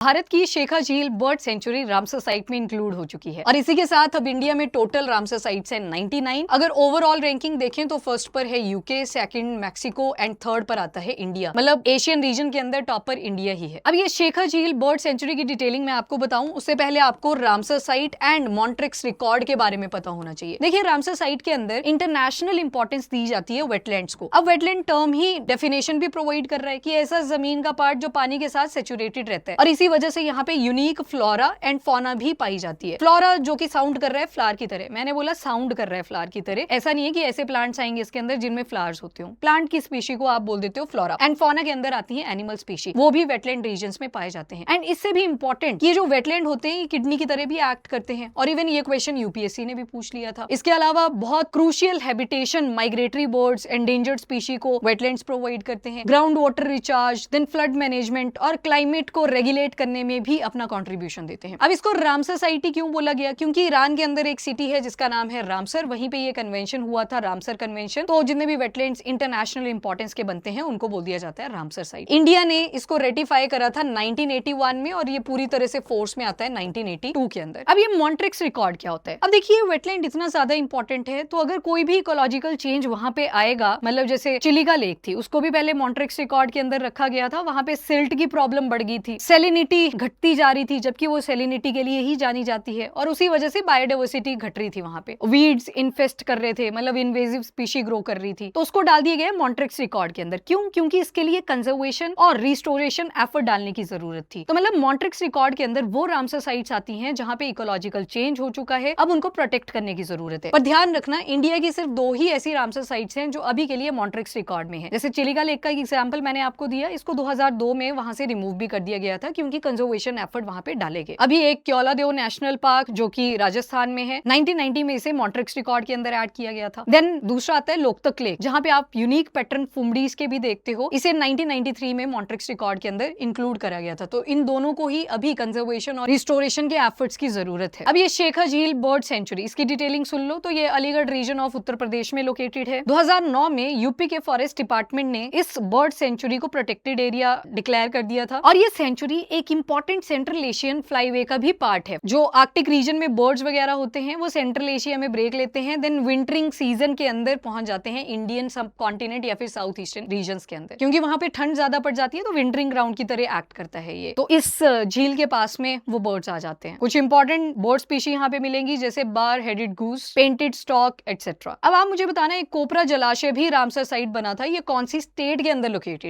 भारत की शेखा झील bird sanctuary Ramsar site में इंक्लूड हो चुकी है और इसी के साथ अब इंडिया में टोटल रामसर साइट्स हैं 99। अगर ओवरऑल रैंकिंग देखें तो फर्स्ट पर है UK, second Mexico and third पर आता है इंडिया। मतलब एशियन रीजन के अंदर टॉप पर इंडिया ही है। अब ये शेखा झील बर्ड सेंचुरी की डिटेलिंग मैं आपको बताऊं उससे पहले आपको Ramsar site and Montreux record के बारे में पता होना चाहिए। देखिए, रामसर साइट के अंदर इंटरनेशनल इंपॉर्टेंस दी जाती है वेटलैंड्स को। अब वेटलैंड टर्म ही डेफिनेशन भी प्रोवाइड कर रहा है कि ऐसा जमीन का पार्ट जो पानी के साथ सेचुरेटेड रहता है और इसी वजह से यहाँ पे यूनिक फ्लोरा एंड फौना भी पाई जाती है। फ्लोरा जो कि साउंड कर रहा है फ्लावर की तरह, मैंने बोला साउंड कर रहा है फ्लावर की तरह, ऐसा नहीं है कि ऐसे प्लांट्स आएंगे इसके अंदर जिनमें फ्लावर्स होते हो। प्लांट की स्पीशी को आप बोल देते हो फ्लोरा एंड फौना के अंदर आती है एनिमल स्पीशी, वो भी वेटलैंड रीजन्स में पाए जाते हैं। एंड इससे भी इंपॉर्टेंट ये जो वेटलैंड होते हैं ये किडनी की तरह भी एक्ट करते हैं और इवन ये क्वेश्चन यूपीएससी ने भी पूछ लिया था। इसके अलावा बहुत crucial habitation migratory birds endangered species को वेटलैंड्स प्रोवाइड करते हैं। Ground water recharge, then flood management और क्लाइमेट को रेगुलेट करने में भी अपना कंट्रीब्यूशन देते हैं। अब इसको रामसर साइट ही क्यों बोला गया? क्योंकि ईरान के अंदर एक सिटी है जिसका नाम है रामसर, वहीं पे ये कन्वेंशन हुआ था, रामसर कन्वेंशन। तो जितने भी वेटलैंड्स इंटरनेशनल इंपॉर्टेंस के बनते हैं उनको बोल दिया जाता है रामसर साइट। इंडिया ने इसको रेटिफाई करा था 1981 में और ये पूरी तरह से फोर्स में आता है 1982 के अंदर। अब ये मॉन्ट्रिक्स रिकॉर्ड क्या होता है? अब देखिए, वेटलैंड इतना ज्यादा इंपॉर्टेंट है तो अगर कोई भी इकोलॉजिकल चेंज वहां पे आएगा, मतलब जैसे चिलिका लेक थी उसको भी पहले मॉन्ट्रिक्स रिकॉर्ड के अंदर रखा गया था, वहां पे सिल्ट की प्रॉब्लम बढ़ गई थी, सैलिनिटी घटती जा रही थी, जबकि वो सैलिनिटी के लिए ही जानी जाती है और उसी वजह से बायोडाइवर्सिटी घट रही थी। वहां पे वीड्स इन्फेस्ट कर रहे थे, मतलब इन्वेजिव स्पीशी ग्रो कर रही थी, तो उसको डाल दिया गया मॉन्ट्रिक्स रिकॉर्ड के अंदर। क्यों? क्योंकि इसके लिए कंजर्वेशन और रिस्टोरेशन एफर्ट डालने की जरूरत थी। तो मतलब मॉन्ट्रिक्स रिकॉर्ड के अंदर वो रामसर साइट्स आती हैं जहां पे इकोलॉजिकल चेंज हो चुका है, अब उनको प्रोटेक्ट करने की जरूरत है। पर ध्यान रखना, इंडिया की सिर्फ 2 ही ऐसी रामसर साइट्स हैं जो अभी के लिए मॉन्ट्रिक्स रिकॉर्ड में है। जैसे चिलिका लेक का एग्जाम्पल मैंने आपको दिया, इसको 2002 में वहां से रिमूव भी कर दिया गया था क्योंकि कंजर्वेशन एफर्ट वहां पे डाले गए। अभी एक क्योलादेव नेशनल पार्क जो कि राजस्थान में है, 1990 में इसे मॉन्ट्रिक्स रिकॉर्ड के अंदर ऐड किया गया था। देन दूसरा आता है लोकतक लेक, जहां पे आप यूनिक पैटर्न फुमडीज के भी देखते हो, इसे 1993 में मॉन्ट्रिक्स रिकॉर्ड के अंदर इंक्लूड करा गया था। तो इन दोनों को ही अभी कंजर्वेशन और रिस्टोरेशन के एफर्ट्स की जरूरत है। अब ये शेखा झील बर्ड सेंचुरी, इसकी डिटेलिंग सुन लो। तो ये अलीगढ़ रीजन ऑफ उत्तर प्रदेश में लोकेटेड है। 2009 में यूपी के फॉरेस्ट डिपार्टमेंट ने इस बर्ड सेंचुरी को प्रोटेक्टेड एरिया डिक्लेयर कर दिया था और ये सेंचुरी एक इंपॉर्टेंट सेंट्रल एशियन फ्लाईवे का भी पार्ट है। जो आर्कटिक रीजन में बर्ड्स वगैरह होते हैं वो सेंट्रल एशिया में ब्रेक लेते हैं, देन विंटरिंग सीजन के अंदर पहुंच जाते हैं इंडियन सब कॉन्टिनेंट या फिर साउथ ईस्टर्न रीजन्स के अंदर, क्योंकि वहां पे ठंड ज्यादा पड़ जाती है तो विंटरिंग ग्राउंड की तरह एक्ट करता है ये। तो इस झील के पास में वो बर्ड्स आ जाते हैं। कुछ इंपॉर्टेंट बर्ड स्पीशी यहाँ पे मिलेंगी जैसे bar headed goose, painted stock etcetera. अब आप मुझे बताना, एक कोपरा जलाशय भी रामसर साइट बना था, ये कौन सी स्टेट के अंदर लोकेटेड है?